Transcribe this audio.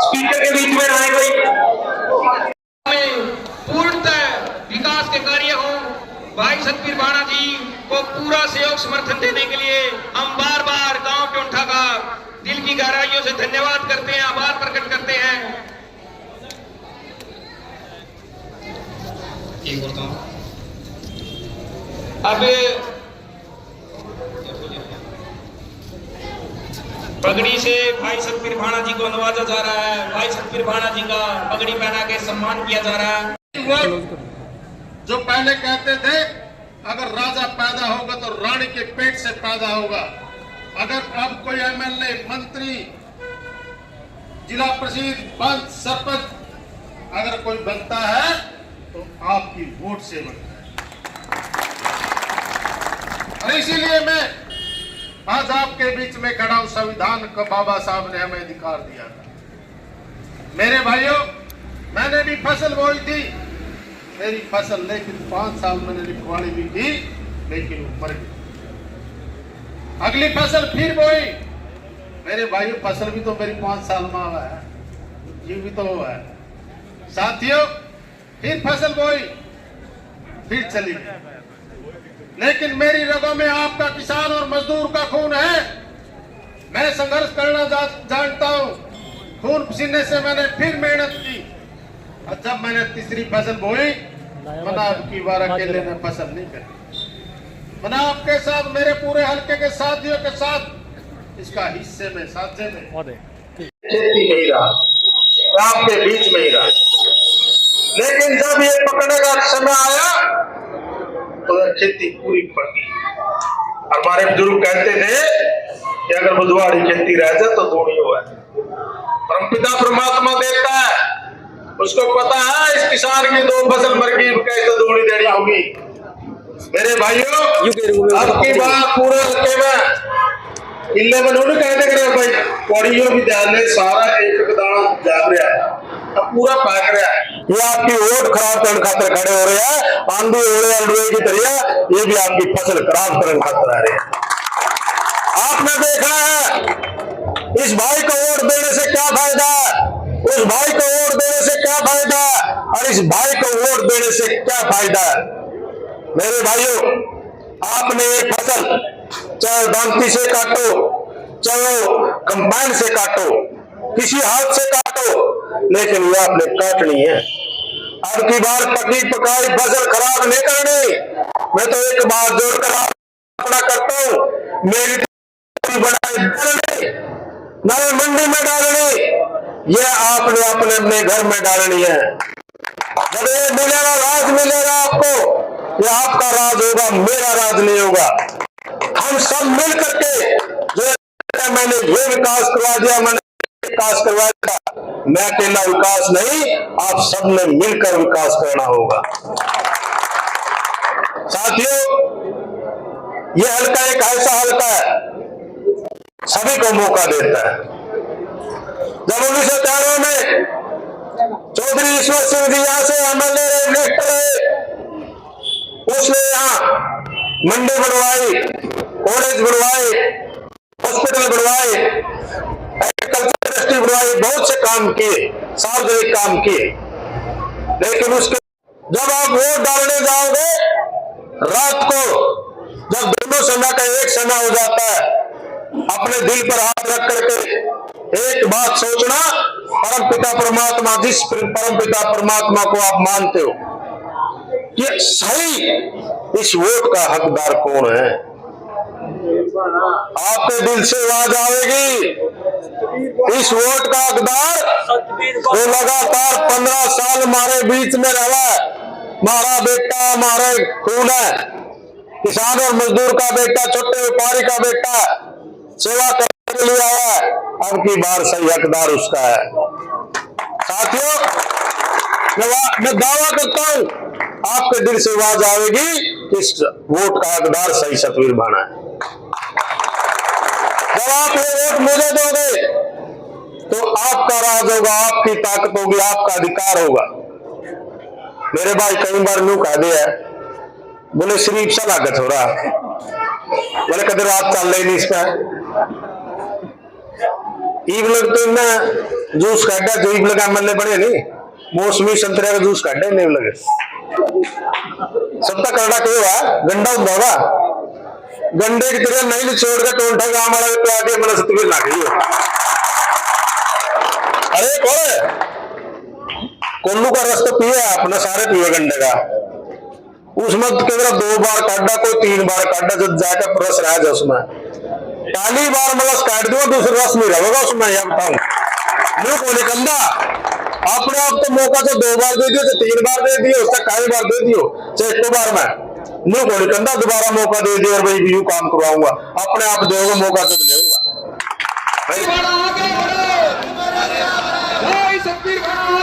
Speaker के बीच में रहे कोई पूर्णतः विकास के कार्य हो। भाई सतबीर बाणा जी को पूरा सहयोग समर्थन देने के लिए हम बार बार गांव प्योंठा का दिल की गहराइयों से धन्यवाद करते हैं, आभार प्रकट करते हैं। अब पगड़ी से भाई सतबीर भाणा जी को नवाजा जा रहा है। भाई सतबीर भाणा जी का पगड़ी पहना के सम्मान किया जा रहा है। जो पहले कहते थे अगर राजा पैदा होगा तो रानी के पेट से पैदा होगा, अगर अब कोई एमएलए, मंत्री, जिला परिषद, पंच, सरपंच अगर कोई बनता है तो आपकी वोट से बनता है। और इसीलिए मैं आज आपके बीच में खड़ा हूं। संविधान का बाबा साहब ने हमें अधिकार दिया था। मेरे भाइयों, मैंने भी फसल बोई थी, मेरी फसल, लेकिन 5 साल मैंने लिखवाड़ी भी की, लेकिन वो मर गई। अगली फसल फिर बोई, मेरे भाइयों फसल भी तो मेरी 5 साल में हुआ है, जीव भी तो हुआ है। साथियों, फिर फसल बोई, फिर चली गई। लेकिन मेरी रगों में आपका किसान और मजदूर का खून है। मैं संघर्ष करना जानता हूं। खून पसीने से मैंने फिर मेहनत की, और जब मैंने तीसरी फसल बोई, मना आपकी बार अकेले में फसल नहीं करी, मना आपके साथ, मेरे पूरे हल्के के साथियों के साथ, इसका हिस्से में, साझे में खेती नहीं रहा, आपके बीच में ही रहा। लेकिन जब ये पकड़ने का समय आया तो खेती पूरी पड़ गई। हमारे बुजुर्ग कहते थे कि अगर बुधवारी खेती रह जाए तो धूणी हुआ है। परमपिता परमात्मा देता है, उसको पता है इस किसान की 2 फसल मर गई, कैसे धूणी देनी होगी। मेरे भाइयों, अब की बात पूरे हल्के में इल्ले में उन्होंने कहते करे भाई पौड़ियों भी ध्यान ने सारा एक दाना जाग रहा है, अब पूरा पाक रहा है। ये आपकी वोट खराब करने खातर खड़े हो रहे हैं, आंधी ओले अंडुए की तरह ये भी आपकी फसल खराब करने खातर आ रहे हैं। आपने देखा है इस भाई को वोट देने से क्या फायदा है, उस भाई को वोट देने से क्या फायदा है, और इस भाई को वोट देने से क्या फायदा है। मेरे भाइयों, आपने एक फसल चाहे दांती से काटो, चाहे कंबाइन से काटो, किसी हाथ से काटो, लेकिन वो आपने काटनी है। अब की बार पकी पकाई फसल खराब नहीं करनी। मैं तो एक बार जोड़कर अपना करता हूँ, मेरी बनाई नए मंडी में डालनी, ये आपने अपने अपने घर में डालनी है। जब ये मिलेगा, राज मिलेगा आपको, ये आपका राज होगा, मेरा राज नहीं होगा। हम सब मिल करके जो मैंने ये विकास करवा दिया, मैंने विकास करवा दिया, मैं अकेला विकास नहीं, आप सब ने मिलकर विकास करना होगा। साथियों, ये हल्का एक ऐसा हल्का है सभी को मौका देता है। जब 1993 में चौधरी ईश्वर सिंह जी यहाँ से एमएलए रहे, उसने यहाँ मंडी बनवाई, कॉलेज बनवाए, हॉस्पिटल बनवाए, एग्रीकल्चर इंडस्ट्री बनवाई, बहुत से काम किए, सार्वजनिक काम किए। लेकिन उसके जब आप वोट डालने जाओगे रात को, जब दोनों सेना का एक सेना हो जाता है, अपने दिल पर हाथ रख करके एक बात सोचना, परम पिता परमात्मा, जिस परम पिता परमात्मा को आप मानते हो, ये सही इस वोट का हकदार कौन है। आपके दिल से आवाज आएगी, इस वोट का हकदार वो लगातार 15 साल हमारे बीच में रहा, हमारा बेटा, हमारे खून है, किसान और मजदूर का बेटा, छोटे व्यापारी का बेटा, सेवा करने के लिए आया है। अब की बार सही हकदार उसका है। साथियों, मैं दावा करता हूं आपके दिल से आवाज आएगी, इस वोट का हकदार सही सतवीर भाना है। जब आप ये वोट मुझे दोगे तो आपका राज होगा, आपकी ताकत होगी, आपका अधिकार होगा। मेरे भाई कई बार यूं कह दिया, बोले शरीफ सा लागत हो रहा, बोले कदर रात चल रही नहीं इसका ईब लग तो इन्ना जूस काटा जो ईब लगा एमएलए बने नहीं, मौसमी संतरे का जूस काटे नहीं लगे, सबका करड़ा क्यों हुआ, गंडा होगा, गंडे की तरह नहीं निचोड़ के टोंठा गांव वाला प्याटे मन सतवीर ना गई। अरे कोल्लू का रस तो पिए अपना, सारे पिए गंडे का, उसमें केवल 2 बार काटा, कोई 3 बार काटा, जब जाकर रस रह जाए उसमें, पहली बार मतलब काट दो, दूसरा रस नहीं रहेगा उसमें। यह बताऊं मुंह को निकंदा अपने आप तो मौका तो 2 बार दे दियो, तो 3 बार दे दियो, उसका कई बार दे दियो, चाहे 1 बार में मुंह को निकंदा दोबारा मौका दे दियो और भाई यूं काम करवाऊंगा, अपने आप दोगे मौका तो लेऊंगा। भाई सतवीर भाई